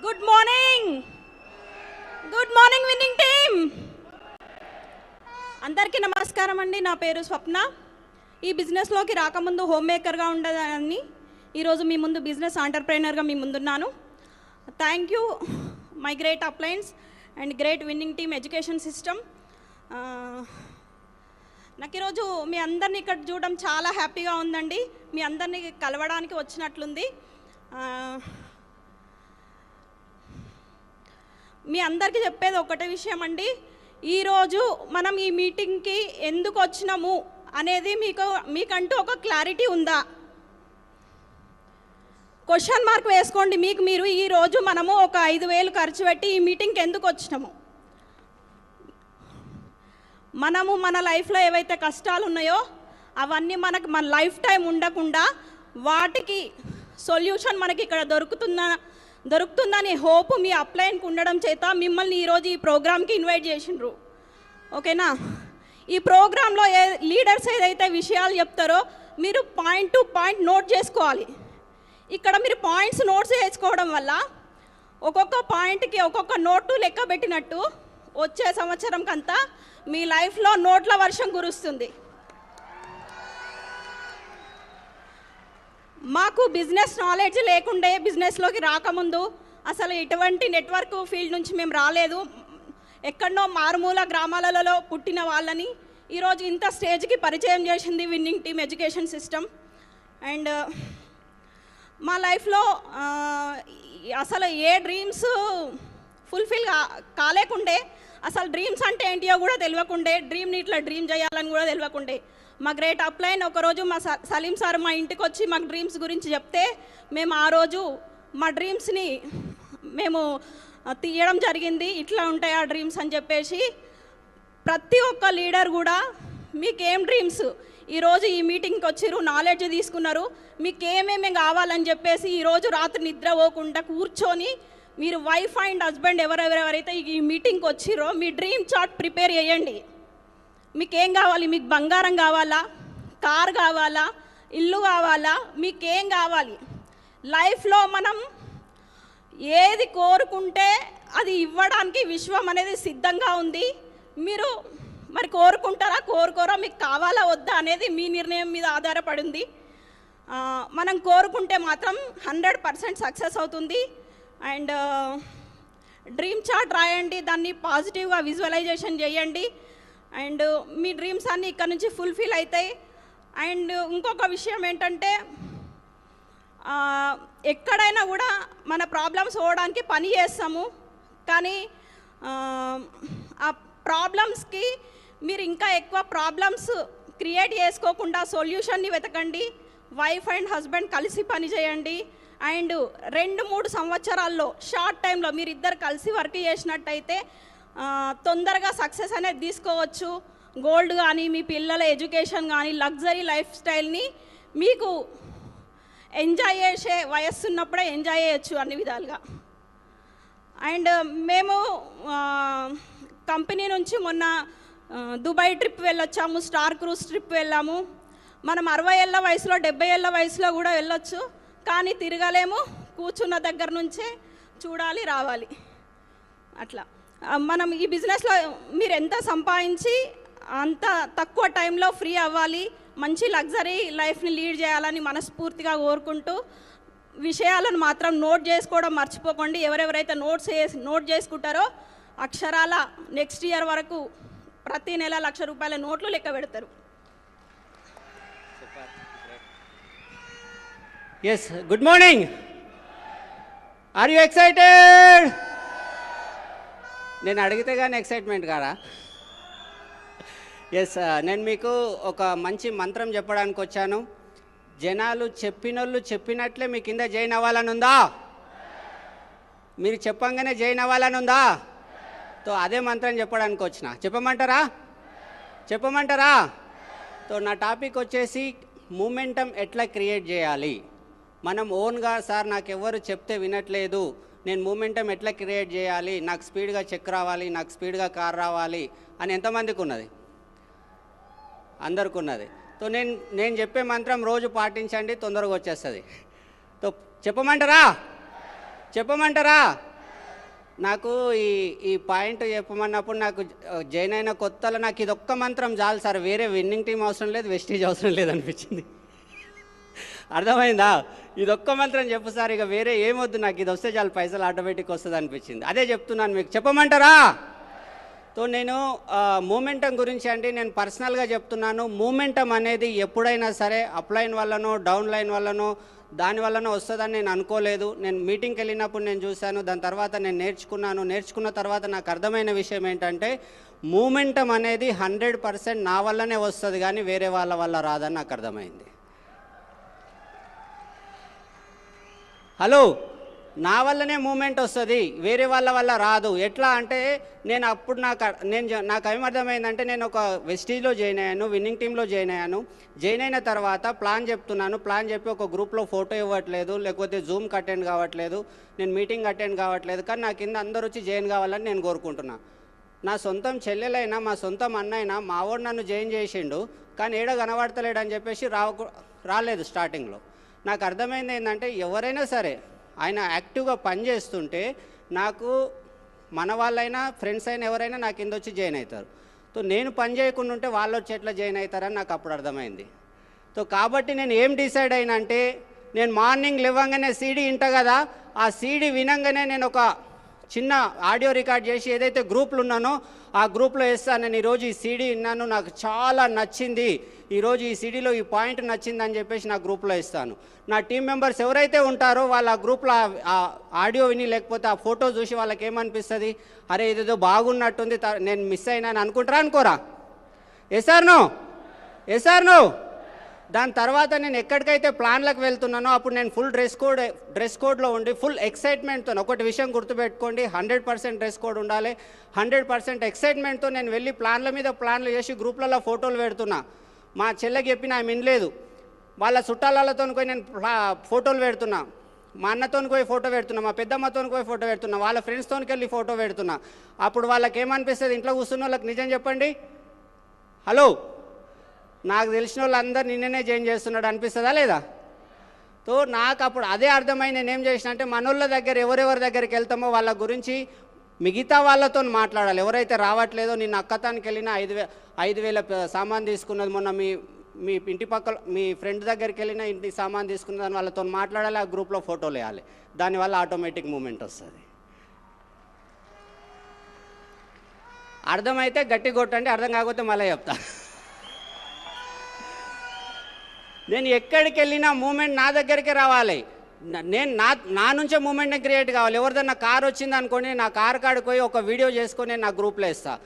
Good morning winning team. అందరికీ నమస్కారం అండి. నా పేరు స్వప్న. ఈ బిజినెస్లోకి రాకముందు హోమ్ మేకర్గా ఉండేదాన్ని. ఈరోజు మీ ముందు బిజినెస్ ఆంటర్ప్రెనర్గా మీ ముందున్నాను. Thank you my great appliance and great winning team education system. నాకు ఈరోజు మీ అందరినీ ఇక్కడ చూడడం చాలా హ్యాపీగా ఉందండి. మీ అందరినీ కలవడానికి వచ్చినట్లుంది. మీ అందరికీ చెప్పేది ఒకటే విషయం అండి. ఈరోజు మనం ఈ మీటింగ్కి ఎందుకు వచ్చినాము అనేది మీకంటూ ఒక క్లారిటీ ఉందా? క్వశ్చన్ మార్క్ వేసుకోండి మీరు. ఈరోజు మనము ఒక 5,000 ఖర్చు పెట్టి ఈ మీటింగ్కి ఎందుకు వచ్చినాము? మనము మన లైఫ్లో ఏవైతే కష్టాలు ఉన్నాయో అవన్నీ మన లైఫ్ టైం ఉండకుండా వాటికి సొల్యూషన్ మనకి ఇక్కడ దొరుకుతుందని హోప్ మీ అప్లైన్కి ఉండడం చేత మిమ్మల్ని ఈరోజు ఈ ప్రోగ్రామ్కి ఇన్వైట్ చేసిండ్రు. ఓకేనా? ఈ ప్రోగ్రాంలో లీడర్స్ ఏదైతే విషయాలు చెప్తారో మీరు పాయింట్ టు పాయింట్ నోట్ చేసుకోవాలి. ఇక్కడ మీరు పాయింట్స్ నోట్స్ చేసుకోవడం వల్ల ఒక్కొక్క పాయింట్కి ఒక్కొక్క నోటు లెక్క పెట్టినట్టు వచ్చే సంవత్సరం కంతా మీ లైఫ్లో నోట్ల వర్షం కురుస్తుంది. మాకు బిజినెస్ నాలెడ్జ్ లేకుండే, బిజినెస్లోకి రాకముందు అసలు ఎటువంటి నెట్వర్క్ ఫీల్డ్ నుంచి మేము రాలేదు. ఎక్కడో మారుమూల గ్రామాలలో పుట్టిన వాళ్ళని ఈరోజు ఇంత స్టేజ్కి పరిచయం చేసింది winnowing team education system. And మా లైఫ్లో అసలు ఏ డ్రీమ్స్ ఫుల్ఫిల్ కాలేకుండే, అసలు డ్రీమ్స్ అంటే ఏంటియో కూడా తెలియకుండే, డ్రీమ్ని ఇట్లా డ్రీమ్ చేయాలని కూడా తెలియకుండే. మా గ్రేట్ అప్లైన్ ఒకరోజు మా సలీం సార్ మా ఇంటికి వచ్చి మాకు డ్రీమ్స్ గురించి చెప్తే మేము ఆ రోజు మా డ్రీమ్స్ని మేము తీయడం జరిగింది. ఇట్లా ఉంటాయి ఆ డ్రీమ్స్ అని చెప్పేసి. ప్రతి ఒక్క లీడర్ కూడా మీకేం డ్రీమ్స్ ఈరోజు ఈ మీటింగ్కి వచ్చిర్రు, నాలెడ్జ్ తీసుకున్నారు, మీకు ఏమేమి కావాలని చెప్పేసి ఈరోజు రాత్రి నిద్ర పోకుండా కూర్చొని మీరు వైఫ్ అండ్ హస్బెండ్ ఎవరెవరైతే ఈ మీటింగ్కి వచ్చిర్రో మీ డ్రీమ్ చార్ట్ ప్రిపేర్ చేయండి. మీకేం కావాలి? మీకు బంగారం కావాలా, కార్ కావాలా, ఇల్లు కావాలా, మీకేం కావాలి? లైఫ్లో మనం ఏది కోరుకుంటే అది ఇవ్వడానికి విశ్వం అనేది సిద్ధంగా ఉంది. మీరు మరి కోరుకుంటారా కోరుకోరా, మీకు కావాలా వద్దా అనేది మీ నిర్ణయం మీద ఆధారపడింది. మనం కోరుకుంటే మాత్రం 100% సక్సెస్ అవుతుంది. అండ్ డ్రీమ్ చార్ట్ రాయండి, దాన్ని పాజిటివ్గా విజువలైజేషన్ చేయండి. అండ్ మీ డ్రీమ్స్ అన్నీ ఇక్కడ నుంచి ఫుల్ఫిల్ అవుతాయి. అండ్ ఇంకొక విషయం ఏంటంటే ఎక్కడైనా కూడా మన ప్రాబ్లమ్స్ పోవడానికి పని చేస్తాము, కానీ ఆ ప్రాబ్లమ్స్కి మీరు ఇంకా ఎక్కువ ప్రాబ్లమ్స్ క్రియేట్ చేసుకోకుండా సొల్యూషన్ని వెతకండి. వైఫ్ అండ్ హస్బెండ్ కలిసి పని చేయండి. అండ్ 2-3 సంవత్సరాల్లో షార్ట్ టైంలో మీరు ఇద్దరు కలిసి వర్క్ చేసినట్టయితే తొందరగా సక్సెస్ అనేది తీసుకోవచ్చు. గోల్డ్ కానీ, మీ పిల్లల ఎడ్యుకేషన్ కానీ, లగ్జరీ లైఫ్ స్టైల్ని మీకు ఎంజాయ్ చేసే వయస్సు ఉన్నప్పుడే ఎంజాయ్ చేయొచ్చు అన్ని విధాలుగా. అండ్ మేము కంపెనీ నుంచి మొన్న దుబాయ్ ట్రిప్ వెళ్ళొచ్చాము, స్టార్ క్రూజ్ ట్రిప్ వెళ్ళాము. మనం 60 ఏళ్ళ వయసులో 70 ఏళ్ళ వయసులో కూడా వెళ్ళొచ్చు, కానీ తిరగలేము. కూర్చున్న దగ్గర నుంచే చూడాలి, రావాలి. అట్లా మనం ఈ బిజినెస్లో మీరు ఎంత సంపాదించి అంత తక్కువ టైంలో ఫ్రీ అవ్వాలి, మంచి లగ్జరీ లైఫ్ని లీడ్ చేయాలని మనస్ఫూర్తిగా కోరుకుంటూ విషయాలను మాత్రం నోట్ చేసుకోవడం మర్చిపోకండి. ఎవరెవరైతే నోట్ చేసుకుంటారో అక్షరాల నెక్స్ట్ ఇయర్ వరకు ప్రతి నెల ₹1,00,000 నోట్లు లెక్క పెడతారు. Yes, good morning. Are you excited? నేను అడిగితే కానీ ఎక్సైట్మెంట్ కాదా? ఎస్, నేను మీకు ఒక మంచి మంత్రం చెప్పడానికి వచ్చాను. జనాలు చెప్పినోళ్ళు చెప్పినట్లే మీ కింద జాయిన్ అవ్వాలని ఉందా? మీరు చెప్పంగానే జాయిన్ అవ్వాలని ఉందా? తో అదే మంత్రం చెప్పడానికి వచ్చిన. చెప్పమంటారా? తో నా టాపిక్ వచ్చేసి మూమెంటం ఎట్లా క్రియేట్ చేయాలి. మనం ఓన్గా సార్ నాకు ఎవరు చెప్తే వినట్లేదు, నేను మూమెంటం ఎట్లా క్రియేట్ చేయాలి, నాకు స్పీడ్గా చెక్ రావాలి, నాకు స్పీడ్గా కార్ రావాలి అని ఎంతమందికి ఉన్నది? అందరికి ఉన్నది. తో నేను చెప్పే మంత్రం రోజు పాటించండి, తొందరగా వచ్చేస్తుంది. తో చెప్పమంటారా? నాకు ఈ పాయింట్ చెప్పమన్నప్పుడు నాకు జాయిన్ అయిన కొత్తలో నాకు ఇది ఒక్క మంత్రం చాలు సార్, వేరే విన్నింగ్ టీం అవసరం లేదు, వెస్టీజ్ అవసరం లేదు అనిపించింది. అర్థమైందా? ఇది ఒక్క మంత్రం చెప్పు సార్, ఇక వేరే ఏమొద్దు నాకు, ఇది వస్తే చాలు పైసలు ఆటోమేటిక్ వస్తుంది అనిపించింది. అదే చెప్తున్నాను మీకు, చెప్పమంటారా? సో నేను మూమెంటం గురించి అంటే నేను పర్సనల్గా చెప్తున్నాను. మూమెంటం అనేది ఎప్పుడైనా సరే అప్లైన్ వల్లనో డౌన్ లైన్ వల్లనో దాని వల్లనో వస్తుందని నేను అనుకోలేదు. నేను మీటింగ్కి వెళ్ళినప్పుడు నేను చూశాను, దాని తర్వాత నేను నేర్చుకున్న తర్వాత నాకు అర్థమైన విషయం ఏంటంటే మూమెంటం అనేది 100% నా వల్లనే వస్తుంది కానీ వేరే వాళ్ళ వల్ల రాదని నాకు అర్థమైంది. హలో, నా వల్లనే మూమెంట్ వస్తుంది, వేరే వాళ్ళ వల్ల రాదు. ఎట్లా అంటే నేను అప్పుడు నాకు ఏమర్థమైందంటే నేను ఒక వెస్టీజ్లో జాయిన్ అయ్యాను, విన్నింగ్ టీంలో జాయిన్ అయ్యాను. జాయిన్ అయిన తర్వాత ప్లాన్ చెప్తున్నాను, ప్లాన్ చెప్పి ఒక గ్రూప్లో ఫోటో ఇవ్వట్లేదు, లేకపోతే జూమ్కి అటెండ్ కావట్లేదు, నేను మీటింగ్ అటెండ్ కావట్లేదు, కానీ నా కింద అందరూ వచ్చి జాయిన్ కావాలని నేను కోరుకుంటున్నాను. నా సొంతం చెల్లెలైనా మా సొంతం అన్నైనా మా వాడు నన్ను జాయిన్ చేసిండు, కానీ ఏడ కనబడతలేడు అని చెప్పేసి రాలేదు. స్టార్టింగ్లో నాకు అర్థమైంది ఏంటంటే ఎవరైనా సరే ఆయన యాక్టివ్గా పనిచేస్తుంటే నాకు మన వాళ్ళైనా ఫ్రెండ్స్ అయినా ఎవరైనా నా కింద వచ్చి జాయిన్ అవుతారు. సో నేను పని చేయకుండా ఉంటే వాళ్ళు వచ్చి ఎట్లా జాయిన్ అవుతారని నాకు అప్పుడు అర్థమైంది. సో కాబట్టి నేను ఏం డిసైడ్ అయినా అంటే నేను మార్నింగ్ లేవగానే సీడీ వింటా కదా, ఆ సీడీ వినంగానే నేను ఒక చిన్న ఆడియో రికార్డ్ చేసి ఏదైతే గ్రూప్లు ఉన్నానో ఆ గ్రూప్లో వేస్తాను. నేను ఈరోజు ఈ సీడీ విన్నాను, నాకు చాలా నచ్చింది, ఈరోజు ఈ సీడీలో ఈ పాయింట్ నచ్చింది అని చెప్పేసి నా గ్రూప్లో ఇస్తాను. నా టీం మెంబర్స్ ఎవరైతే ఉంటారో వాళ్ళ గ్రూప్లో ఆ ఆడియో విని లేకపోతే ఆ ఫోటో చూసి వాళ్ళకి ఏమనిపిస్తుంది, అరే ఇదేదో బాగున్నట్టుంది, నేను మిస్ అయినా అని అనుకుంటారా అనుకోరా? SR no? దాని తర్వాత నేను ఎక్కడికైతే ప్లాన్లకు వెళ్తున్నానో అప్పుడు నేను ఫుల్ డ్రెస్ కోడ్లో ఉండి ఫుల్ ఎక్సైట్మెంట్తో, ఒకటి విషయం గుర్తుపెట్టుకోండి, 100% డ్రెస్ కోడ్ ఉండాలి, 100% ఎక్సైట్మెంట్తో నేను వెళ్ళి ప్లాన్ల మీద ప్లాన్లు చేసి గ్రూప్లలో ఫోటోలు పెడుతున్నా. మా చెల్లెకి చెప్పిన ఆమె వినలేదు, వాళ్ళ చుట్టాలతో పోయి నేను ఫోటోలు పెడుతున్నా, మా అన్నతో పోయి ఫోటో పెడుతున్నా, మా పెద్దమ్మతో పోయి ఫోటో పెడుతున్నా, వాళ్ళ ఫ్రెండ్స్తో వెళ్ళి ఫోటో పెడుతున్నా. అప్పుడు వాళ్ళకి ఏమనిపిస్తుంది? ఇంట్లో కూర్చున్న వాళ్ళకి నిజం చెప్పండి, హలో నాకు తెలిసిన వాళ్ళందరూ నిన్ననే జాయిన్ చేస్తున్నాడు అనిపిస్తుందా లేదా? సో నాకు అప్పుడు అదే అర్థమై నేను ఏం చేసిన అంటే మనోళ్ళ దగ్గర ఎవరెవరి దగ్గరికి వెళ్తామో వాళ్ళ గురించి మిగతా వాళ్ళతో మాట్లాడాలి. ఎవరైతే రావట్లేదో, నిన్న అక్కతానికి వెళ్ళిన 5,000 సామాన్ తీసుకున్నది, మొన్న మీ ఇంటి పక్కల మీ ఫ్రెండ్ దగ్గరికి వెళ్ళిన ఇంటి సామాన్ తీసుకున్నదని వాళ్ళతో మాట్లాడాలి, ఆ గ్రూప్లో ఫోటోలు వేయాలి. దానివల్ల ఆటోమేటిక్ మూమెంట్ వస్తుంది. అర్థమైతే గట్టి కొట్టండి, అర్థం కాకపోతే మళ్ళీ చెప్తా. నేను ఎక్కడికి వెళ్ళినా మూమెంట్ నా దగ్గరికి రావాలి, నేను నా నుంచే మూమెంట్ని క్రియేట్ కావాలి. ఎవరిదన్నా కార్ వచ్చింది అనుకోండి, నా కార్ కాడికి పోయి ఒక వీడియో చేసుకొని నా గ్రూప్లో ఇస్తాను.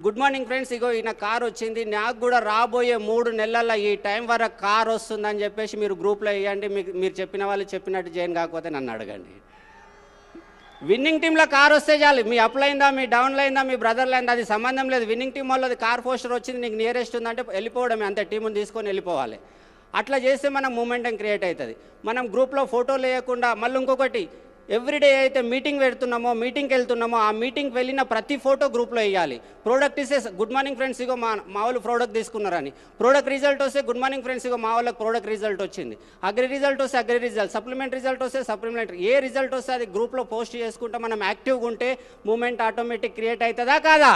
గుడ్ మార్నింగ్ ఫ్రెండ్స్, ఇగో ఈయన కార్ వచ్చింది, నాకు కూడా రాబోయే 3 నెలల్లో ఈ టైం వరకు కార్ వస్తుందని చెప్పేసి మీరు గ్రూప్లో వేయండి. మీరు చెప్పిన వాళ్ళు చెప్పినట్టు జాయిన్ కాకపోతే నన్ను అడగండి. విన్నింగ్ టీంలో కార్ వస్తే చాలు, మీ అప్ అయిందా, మీ డౌన్ అయిందా, మీ బ్రదర్ అయిందా, అది సంబంధం లేదు. విన్నింగ్ టీం వాళ్ళది కార్ పోస్టర్ వచ్చింది, నీకు నియరెస్ట్ ఉందంటే వెళ్ళిపోవడమే, అంతే. టీముని తీసుకొని వెళ్ళిపోవాలి. అట్లా చేస్తే మనం మూమెంటం క్రియేట్ అవుతుంది. మనం గ్రూప్లో ఫోటోలు వేయకుండా మళ్ళీ ఇంకొకటి, ఎవ్రీడే అయితే మీటింగ్కి వెళ్తున్నామో ఆ మీటింగ్కి వెళ్ళిన ప్రతి ఫోటో గ్రూప్లో వేయాలి. ప్రోడక్ట్ ఇస్తే గుడ్ మార్నింగ్ ఫ్రెండ్స్, ఇగో మా వాళ్ళు ప్రోడక్ట్ తీసుకున్నారని. ప్రోడక్ట్ రిజల్ట్ వస్తే గుడ్ మార్నింగ్ ఫ్రెండ్స్, ఇగో మా వాళ్ళకి ప్రోడక్ట్ రిజల్ట్ వచ్చింది. అగ్రి రిజల్ట్ వస్తే అగ్రి రిజల్ట్, సప్లిమెంట్ రిజల్ట్ వస్తే సప్లిమెంటరీ, ఏ రిజల్ట్ వస్తే అది గ్రూప్లో పోస్ట్ చేసుకుంటే మనం యాక్టివ్గా ఉంటే మూమెంట్ ఆటోమేటిక్ క్రియేట్ అవుతుందా కాదా?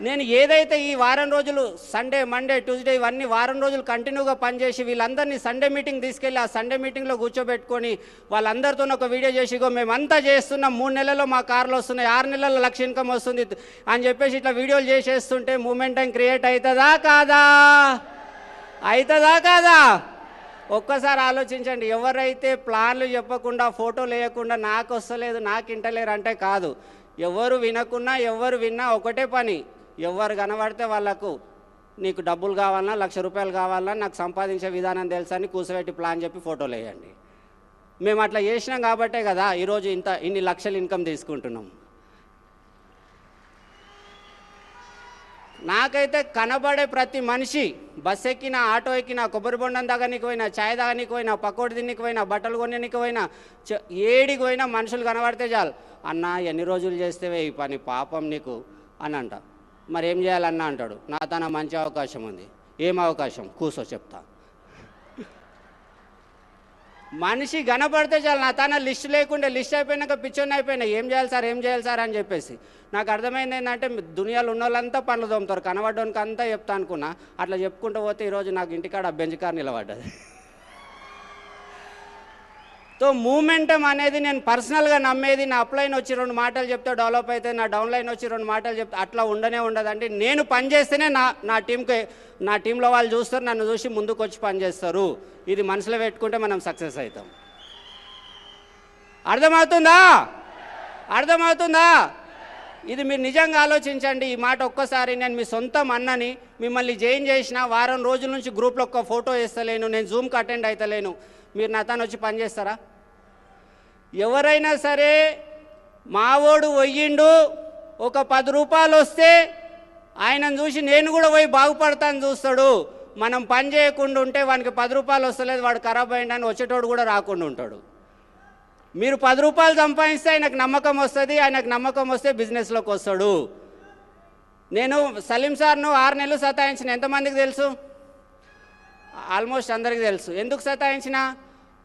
నేను ఏదైతే ఈ వారం రోజులు సండే, మండే, ట్యూస్డే ఇవన్నీ వారం రోజులు కంటిన్యూగా పనిచేసి వీళ్ళందరినీ సండే మీటింగ్ తీసుకెళ్ళి ఆ సండే మీటింగ్లో కూర్చోబెట్టుకొని వాళ్ళందరితో ఒక వీడియో చేసి, ఇగో మేమంతా చేస్తున్నాం, 3 నెలల్లో మా కార్లు వస్తున్నాయి, 6 నెలల్లో 1,00,000 ఇన్కమ్ వస్తుంది అని చెప్పేసి ఇట్లా వీడియోలు చేసేస్తుంటే మూమెంటం క్రియేట్ అవుతుందా కాదా? ఒక్కసారి ఆలోచించండి. ఎవరైతే ప్లాన్లు చెప్పకుండా ఫోటోలు వేయకుండా నాకు వస్తలేదు, నాకు ఇంటలేరు అంటే కాదు. ఎవరు వినకున్నా ఎవరు విన్నా ఒకటే పని, ఎవరు కనబడితే వాళ్ళకు నీకు డబ్బులు కావాలన్నా, 1,00,000 రూపాయలు కావాలన్నా, నాకు సంపాదించే విధానం తెలుసా అని కూర్చోబెట్టి ప్లాన్ చెప్పి ఫోటోలు వేయండి. మేము అట్లా చేసినాం కాబట్టే కదా ఈరోజు ఇన్ని లక్షలు ఇన్కమ్ తీసుకుంటున్నాం. నాకైతే కనబడే ప్రతి మనిషి, బస్ ఎక్కినా, ఆటో ఎక్కినా, కొబ్బరి బొండం దగ్గరికి పోయినా, ఛాయ్ తాగనికి పోయినా, పకోడి తిన్నికి పోయినా, బట్టలు కొనడానికి పోయినా, ఏడికి పోయినా మనుషులు కనబడితే చాలు, అన్న ఎన్ని రోజులు చేస్తేవే ఈ పని, పాపం నీకు అని అంట. మరి ఏం చేయాలన్నా అంటాడు, నా తన మంచి అవకాశం ఉంది. ఏం అవకాశం? కూర్చో చెప్తా. మనిషి కనపడితే చాలు, నా తన లిస్ట్ లేకుంటే లిస్ట్ అయిపోయినాక పిచ్చోని అయిపోయినా ఏం చేయాలి సార్ అని చెప్పేసి నాకు అర్థమైంది ఏంటంటే దునియాలో ఉన్న వాళ్ళంతా పనులు తోముతారు, కనబడ్డానికి అంతా చెప్తా అనుకున్నా. అట్లా చెప్పుకుంటూ పోతే ఈరోజు నాకు ఇంటికాడ బెంచ్ కార్ నిలబడ్డది. సో మూమెంటం అనేది నేను పర్సనల్గా నమ్మేది. నా అప్లైన్ వచ్చి 2 మాటలు చెప్తే డెవలప్ అయితే, నా డౌన్లైన్ వచ్చి 2 మాటలు చెప్తే అట్లా ఉండదండి. నేను పని చేస్తేనే నా టీంలో వాళ్ళు చూస్తారు, నన్ను చూసి ముందుకు వచ్చి పని చేస్తారు. ఇది మనసులో పెట్టుకుంటే మనం సక్సెస్ అవుతాం. అర్థమవుతుందా? ఇది మీరు నిజంగా ఆలోచించండి. ఈ మాట ఒక్కసారి నేను మీ సొంతం అన్నని మిమ్మల్ని జాయిన్ చేసిన వారం రోజుల నుంచి గ్రూప్లో ఒక్క ఫోటో వేస్తలేను, నేను జూమ్కి అటెండ్ అవుతలేను, మీరు నా తను వచ్చి పని చేస్తారా? ఎవరైనా సరే మావోడు పోయిండు, ఒక 10 రూపాయలు వస్తే ఆయనను చూసి నేను కూడా పోయి బాగుపడతాను చూస్తాడు. మనం పని చేయకుండా ఉంటే వానికి 10 రూపాయలు వస్తలేదు, వాడు ఖరాబ్ అయ్యిండని వచ్చేటోడు కూడా రాకుండా ఉంటాడు. మీరు 10 రూపాయలు సంపాదిస్తే ఆయనకు నమ్మకం వస్తుంది, ఆయనకు నమ్మకం వస్తే బిజినెస్లోకి వస్తాడు. నేను సలీం సార్ను 6 నెలలు సతాయించిన, ఎంతమందికి తెలుసు? ఆల్మోస్ట్ అందరికీ తెలుసు. ఎందుకు సతాయించిన?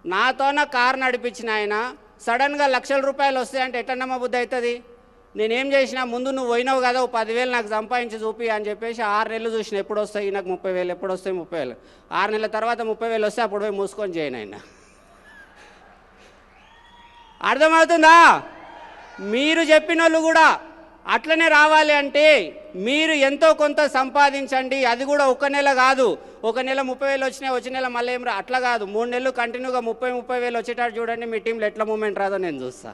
నాతోన కారు నడిపించిన ఆయన సడన్గా లక్షల రూపాయలు వస్తాయంటే ఎట్లా నమ్మబుద్ధి అవుతుంది? నేనేం చేసినా, ముందు నువ్వు పోయినావు కదా, 10,000 నాకు సంపాదించి చూపి అని చెప్పేసి 6 నెలలు చూసిన. ఎప్పుడు వస్తాయి నాకు 30,000, ఎప్పుడు వస్తాయి 30,000. 6 నెలల తర్వాత 30,000 వస్తే అప్పుడు పోయి మూసుకొని చేయను ఆయన. అర్థమవుతుందా? మీరు చెప్పిన వాళ్ళు కూడా అట్లనే రావాలి అంటే మీరు ఎంతో కొంత సంపాదించండి. అది కూడా 1 నెల కాదు, 1 నెల 30,000 వచ్చినాయి, వచ్చే నెల మళ్ళీ ఏం అట్లా కాదు. 3 నెలలు కంటిన్యూగా 30,000 వచ్చేటట్టు చూడండి. మీ టీంలో ఎట్లా మూమెంట్ రాదో నేను చూస్తా.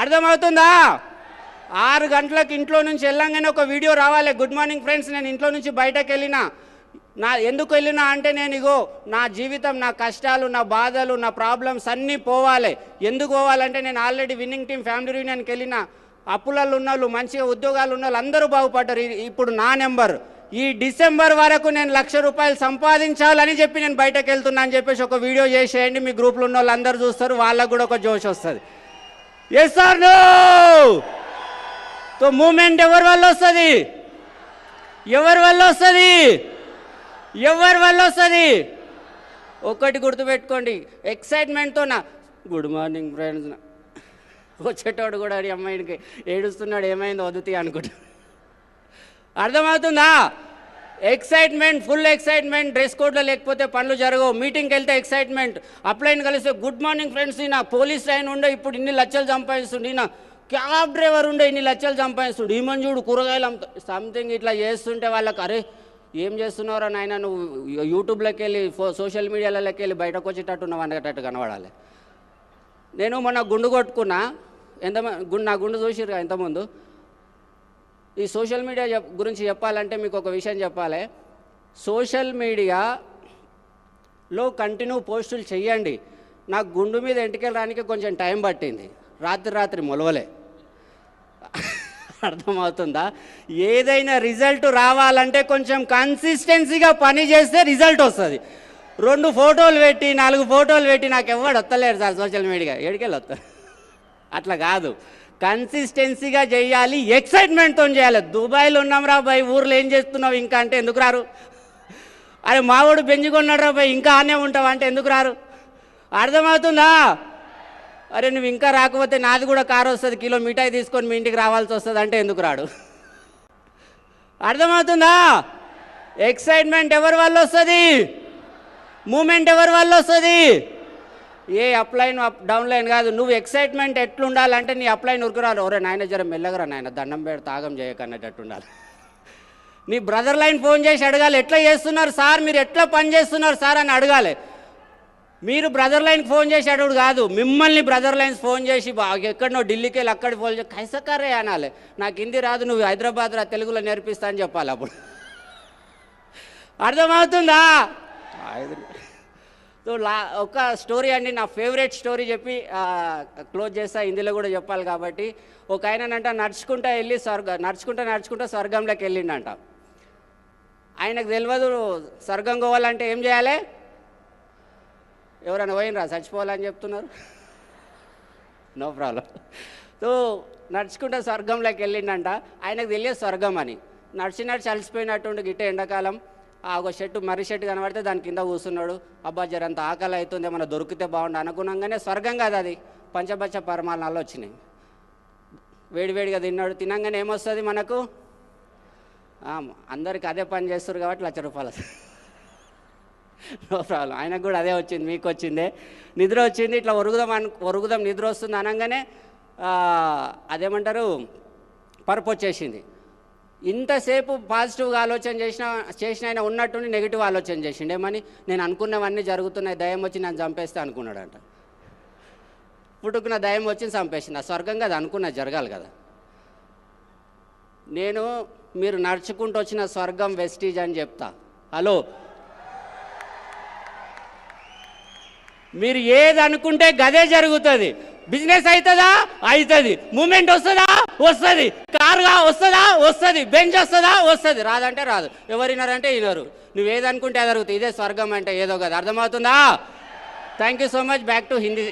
అర్థమవుతుందా? 6 గంటలకు ఇంట్లో నుంచి వెళ్ళంగానే ఒక వీడియో రావాలి. గుడ్ మార్నింగ్ ఫ్రెండ్స్, నేను ఇంట్లో నుంచి బయటకు వెళ్ళినా. ఎందుకు వెళ్ళినా అంటే నేను ఇగో నా జీవితం, నా కష్టాలు, నా బాధలు, నా ప్రాబ్లమ్స్ అన్నీ పోవాలి. ఎందుకు పోవాలంటే నేను ఆల్రెడీ విన్నింగ్ టీం ఫ్యామిలీ యూనియన్కి వెళ్ళిన. అప్పులలో ఉన్న వాళ్ళు, మంచిగా ఉద్యోగాలు ఉన్న వాళ్ళు అందరూ బాగుపడ్డారు. ఇప్పుడు నా నెంబర్ ఈ డిసెంబర్ వరకు నేను 1,00,000 రూపాయలు సంపాదించాలని చెప్పి నేను బయటకు వెళ్తున్నా అని చెప్పేసి ఒక వీడియో చేసేయండి. మీ గ్రూప్లో ఉన్న వాళ్ళు అందరూ చూస్తారు, వాళ్ళకు కూడా ఒక జోష్ వస్తుంది. Yes or no? తో మూమెంట్ ఎవరి వల్ల వస్తుంది? ఎవరి వల్ల వస్తుంది? ఒక్కటి గుర్తుపెట్టుకోండి, ఎక్సైట్మెంట్తో నా గుడ్ మార్నింగ్ ఫ్రెండ్స్ వచ్చేటోడు కూడా అమ్మాయికి ఏడుస్తున్నాడు, ఏమైందో వదుతి అనుకుంటా. అర్థమవుతుందా? Excitement, full excitement. డ్రెస్ కోడ్లో లేకపోతే పనులు జరగవు. మీటింగ్కి వెళ్తే ఎక్సైట్మెంట్. అప్లైన్ కలిస్తే గుడ్ మార్నింగ్ ఫ్రెండ్స్, ఈయన పోలీస్ లైన్ ఉండే ఇప్పుడు ఇన్ని లక్షలు సంపాదిస్తుండే, ఈయన క్యాబ్ డ్రైవర్ ఉండే ఇన్ని లక్షలు సంపాదిస్తుండే, ఈ మంజుడు కూరగాయలు సంథింగ్ ఇట్లా చేస్తుంటే వాళ్ళకి అరే ఏం చేస్తున్నారో నాయన, నువ్వు యూట్యూబ్లోకి వెళ్ళి సోషల్ మీడియాలకి వెళ్ళి బయటకు వచ్చేటట్టు నువ్వు అనేటట్టు కనబడాలి. నేను మొన్న గుండు కొట్టుకున్నా. నా గుండు చూసిరు ఇంతకుముందు. ఈ సోషల్ మీడియా గురించి చెప్పాలంటే మీకు ఒక విషయం చెప్పాలి. సోషల్ మీడియాలో కంటిన్యూ పోస్టులు చెయ్యండి. నాకు గుండు మీద ఎంటికలు రానికి కొంచెం టైం పట్టింది, రాత్రి మొలవలే. అర్థమవుతుందా? ఏదైనా రిజల్ట్ రావాలంటే కొంచెం కన్సిస్టెన్సీగా పని చేస్తే రిజల్ట్ వస్తుంది. 2 ఫోటోలు పెట్టి 4 ఫోటోలు పెట్టి నాకు ఎవడు వస్తలేరు సార్ సోషల్ మీడియా, ఎడికెళ్ళి వస్తారు. అట్లా కాదు, కన్సిస్టెన్సీగా చేయాలి, ఎక్సైట్మెంట్తో చేయాలి. దుబాయ్లో ఉన్నాం రా బాయ్, ఊర్లో ఏం చేస్తున్నావు ఇంకా అంటే ఎందుకు రారు? అరే మావాడు బెంజుకున్నాడు రా బాయ్, ఇంకా ఆనే ఉంటావు అంటే ఎందుకు రారు? అర్థమవుతుందా? అరే నువ్వు ఇంకా రాకపోతే నాది కూడా కారు వస్తుంది, కిలో మిఠాయి తీసుకొని మీ ఇంటికి రావాల్సి వస్తుంది అంటే ఎందుకు రాడు? అర్థమవుతుందా? ఎక్సైట్మెంట్ ఎవరి వల్ల వస్తుంది? మూమెంట్ ఎవరి వల్ల వస్తుంది? ఏ అప్లైన్ డౌన్లైన్ కాదు. నువ్వు ఎక్సైట్మెంట్ ఎట్లుండాలంటే నీ అప్లైన్ ఉరుకురాలు, ఒరే నాయన జర మెల్లగరా నాయన, దండం పెడితే తాగం చేయకన్నట్టు ఉండాలి. నీ బ్రదర్ లైన్ ఫోన్ చేసి అడగాలి, ఎట్లా చేస్తున్నారు సార్, మీరు ఎట్లా పని చేస్తున్నారు సార్ అని అడగాలి. మీరు బ్రదర్ లైన్కి ఫోన్ చేసి అడుగుడు కాదు, మిమ్మల్ని బ్రదర్ లైన్స్ ఫోన్ చేసి ఎక్కడనో ఢిల్లీకి వెళ్ళి అక్కడికి ఫోన్ చేసి కైసకర్రే అనాలి. నాకు హిందీ రాదు, నువ్వు హైదరాబాద్ రా, తెలుగులో నేర్పిస్తా అని చెప్పాలి అప్పుడు. అర్థమవుతుందా? సో ఒక స్టోరీ అండి, నా ఫేవరెట్ స్టోరీ చెప్పి క్లోజ్ చేస్తా. హిందీలో కూడా చెప్పాలి కాబట్టి. ఒక ఆయనంట నడుచుకుంటా వెళ్ళి నడుచుకుంటా స్వర్గంలోకి వెళ్ళిండంట. ఆయనకు తెలియదు స్వర్గం పోవాలంటే ఏం చేయాలి. ఎవరైనా పోయినరా చచ్చిపోవాలని చెప్తున్నారు? No problem. సో నడుచుకుంటా స్వర్గంలోకి వెళ్ళిండంట. ఆయనకు తెలియదు స్వర్గం అని. నడిచి అలసిపోయినట్టుండి గిట్ట ఎండాకాలం ఒక చెట్టు మర్రి చెట్టు కనబడితే దాని కింద కూర్చున్నాడు. అబ్బా జరంత ఆకలి అవుతుంది, ఏమన్నా దొరికితే బాగుండు అనుకున్నాగానే స్వర్గం కాదు అది, పంచపంచ పరమాణాలు వచ్చినాయి. వేడివేడిగా తిన్నాడు. తినంగానే ఏమొస్తుంది మనకు? అందరికి అదే పని చేస్తారు కాబట్టి ₹1,00,000. No problem. ఆయనకు కూడా అదే వచ్చింది, మీకు వచ్చిందే. నిద్ర వచ్చింది, ఇట్లా ఒరుగుదాం నిద్ర వస్తుంది అనగానే అదేమంటారు పరుపు వచ్చేసింది. ఇంతసేపు పాజిటివ్గా ఆలోచన చేసిన ఆయన ఉన్నట్టుండి నెగిటివ్ ఆలోచన చేసిండు. ఏమని? నేను అనుకున్నవన్నీ జరుగుతున్నాయి, దయ్యం వచ్చి నన్ను చంపేస్తే అనుకున్నాడంట. పుట్టుకున్న దయ్యం వచ్చి చంపేసింది. ఆ స్వర్గంగా అది అనుకున్నది జరగాలి కదా. మీరు నడుచుకుంటూ వచ్చిన స్వర్గం వెస్టీజ్ అని చెప్తా. హలో, మీరు ఏది అనుకుంటే గదే జరుగుతుంది. బిజినెస్ అవుతుందా? అవుతుంది. మూమెంట్ వస్తుందా? వస్తుంది. కారుగా వస్తుందా? వస్తుంది. బెంచ్ వస్తుందా? వస్తుంది. రాదంటే రాదు. ఎవరినారంటే వినరు. నువ్వేది అనుకుంటే అది జరుగుతుంది. ఇదే స్వర్గం అంటే ఏదో కదా. అర్థమవుతుందా? Thank you so much. Back to Hindi.